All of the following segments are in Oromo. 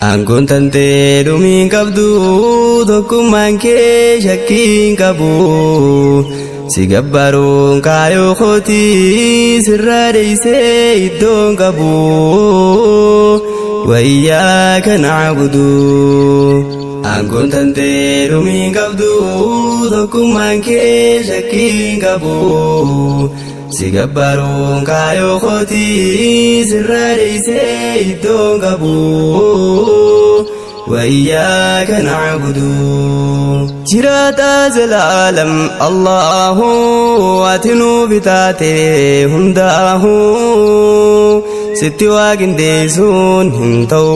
Aangoon tantee dhumiin qabdu tokkummaan kee shakkiin qabu si gabbaruun kaayoo kootii sirraa deeysee iddoon qabu wayyaaka na'budu. Aangoon tantee dhumiin qabdu tokkummaan kee shakkiin qabu si gabbaruun kaayoo kootii sirraa deeysee iddoon qabu وإياك نعبد. جرات العالم الله واتنو بتاته هنداه ستي واقن ديسون هنتو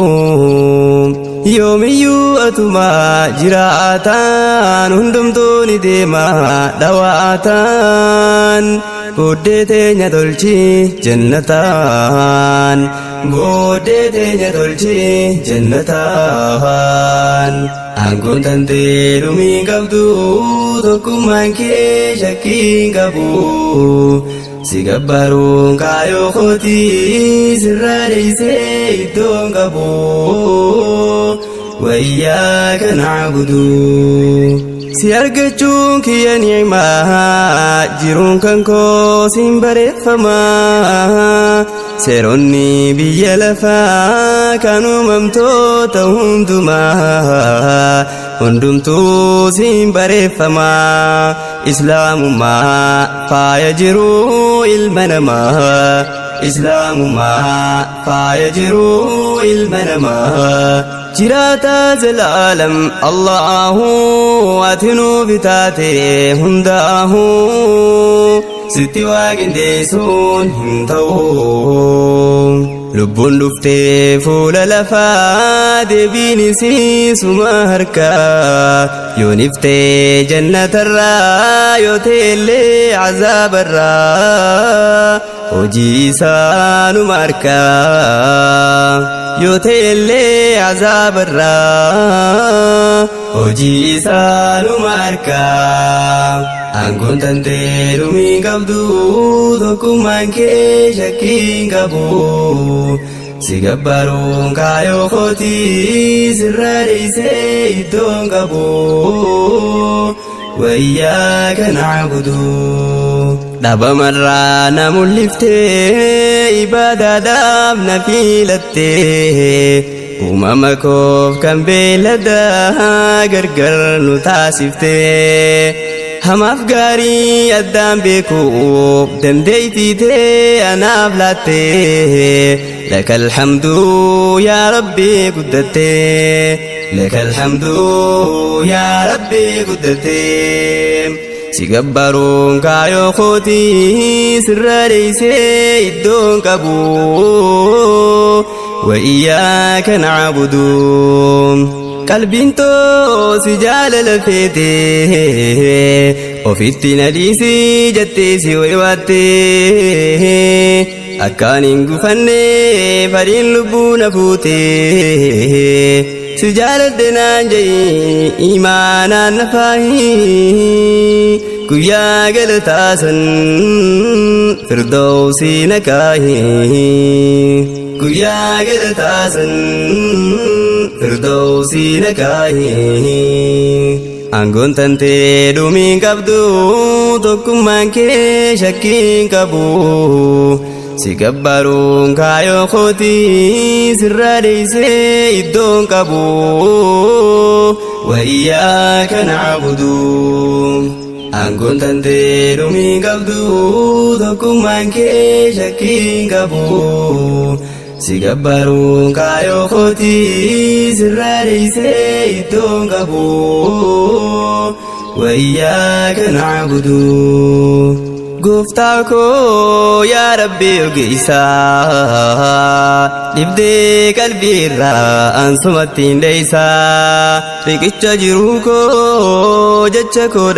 يوميو أتما جراتان هندمتوني ديما دواتان بودتين دولشي جنتان بودتين دولشي جنتان. Aangoon tantee dhumiin qabdu tokkummaan kee shakkiin qabu si gabbaruun kaayoo kootii sirraa deeysee iddoon qabu wayyaaka na'budu. Si argachuun kiyya ni'imaa jiruun kan koo siin bareeffamaa seeronni biyya lafaa kan uumamtoota hundumaa hundumtuu siin bareeffamaa islaamummaa faaya jiruu ilma namaa islaamummaa faaya jiruu ilma namaa. جراتا زلالم الله واتنو بتاته هنداه ستي واقن ديسون هنتو لبون دفتي فول لفا دبيني سيسو مهركا يونفتي جنة الرا يوتيلي عذاب الرا وجيسان ماركا يوتيلي عذاب الرا وجيسان ماركا. Aangoon tantee dhumiin qabdu tokkummaan kee shakkiin qabu si gabbaruun kaayoo kootii sirraa deeysee iddoon qabu wayyaaka na'budu. Dhabamarraa na mul'iftee ibaadaadhaaf na filattee uumama koof kan beeladaa gargar nu taasiftee hamaaf gaarii addaan beekuuf dandeeytitee anaaf laattee lakal hamdu yaa rabbi guddattee lakal hamdu yaa rabbi guddattee. Si gabbaruun kaayoo kootii sirraa deeysee iddoon qabu wayyaaka na'budu. Qalbiin too si jaalala feetee ofitti na dhiisii jettee si waywaattee akkaan hin gufannee fadhiin lubbuu na fuutee si jaaladhe naan je'i imaanaan na faahii guyyaa galataasan firdawsii na kaahii guyyaa galataasan firdawsii na kaahii. Aangoon tantee dhumiin qabdu tokkummaan kee shakkiin qabu si gabbaruun kaayoo kootii sirraa deeysee iddoon qabu wayyaaka na'budu. Aangoon tantee dhumiin qabdu tokkummaan kee shakkiin qabu si gabbaruun kaayoo kootii sirraa deeysee iddoon qabu wayyaaka na'budu. Gooftaa koo yaa Rabbi ogeessaa dhibdee qalbii irraa ansumatti hin deeysaa riqicha jiruu koo jecha koo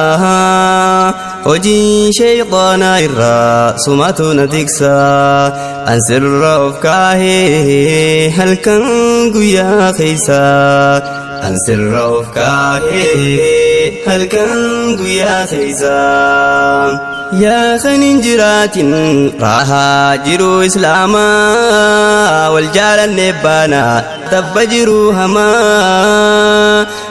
dhageessaa hojii shayxaanaa irraa sumatu na tiksaa ansirra of kaahee halkan guyyaa keeysaa ansirra of kaahee halkan guyyaa keeysaa يا خنجرات راها جرو إسلاما والجال النبانا تبجرو هما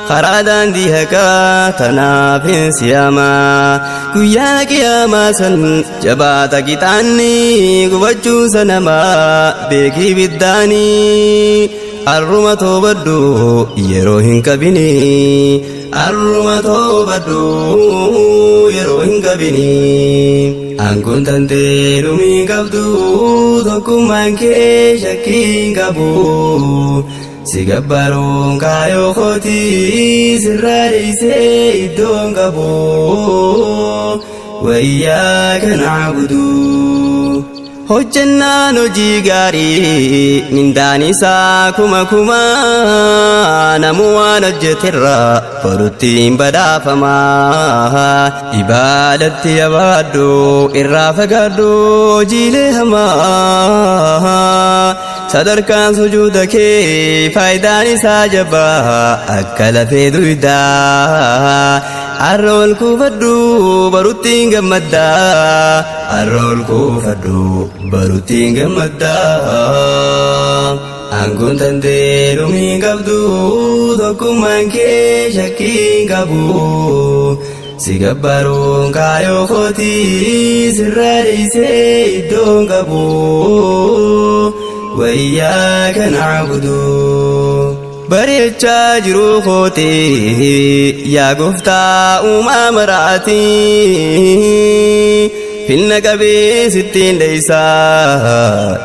خرادان ديهكا تنافين سياما كويا كياما سن جباتا كتاني قبجو سنما بيكي بالداني الرمتو بدو يروهن كبني الرمتو بدو يروهن كبني أنكن تنتيرو من قبدو تكمان كي شكين قبو سيقبرون كايو خوتي سراري سيدون قبو وإياك نعبدو hojjannaan hojii gaarii mindaan isaa kuma kuma namu waan hojjeterra boruttiin badhaafama ibaadatti yabaaddu irraa fagaaddu hojiilee hamaa sadarkaan sujuuda kee faayidaan isaa jabaa akka lafee duydaa arrool kuufadhu baruttiin gammaddaa arrool kuufadhu baruttiin gammaddaa aangoon tantee dhumii qabdu tokkummaan kee shakkiin qabu si gabbaruun kaayoo kootii sirraa dheeysee iddoon qabu وإياك نعبد بريتشا جرو خوتي يا قفتا وما مراتي في النقبي 60 ليسا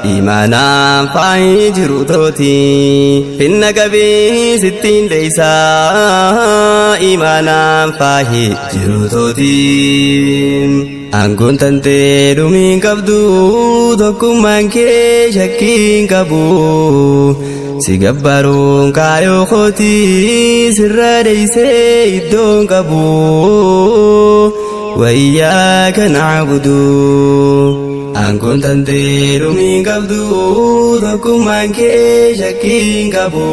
إيمانا فاي جرو توتي في النقبي 60 ليسا إيمانا فاي جرو توتي Anggun tante dumin kabdu tokkummaan kee shakkiin qabu si gabbaruun kaayoo kootii sirraa dheeysee iddoon qabu وإياك نعبد Anggun tante dumin kabdu tokkummaan kee shakkiin qabu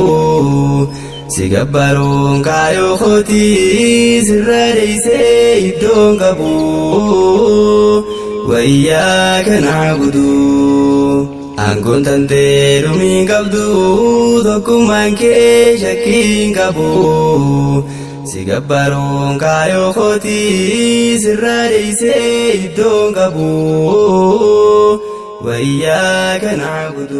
si gabbaruun kaayoo kootii sirraa dheeysee iddoon qabu وإياك نعبد Anggun tante dumin qabdu tokkummaan kee shakkiin qabu si gabbaruun kaayoo kootii sirraa dheeysee iddoon qabu وإياك نعبد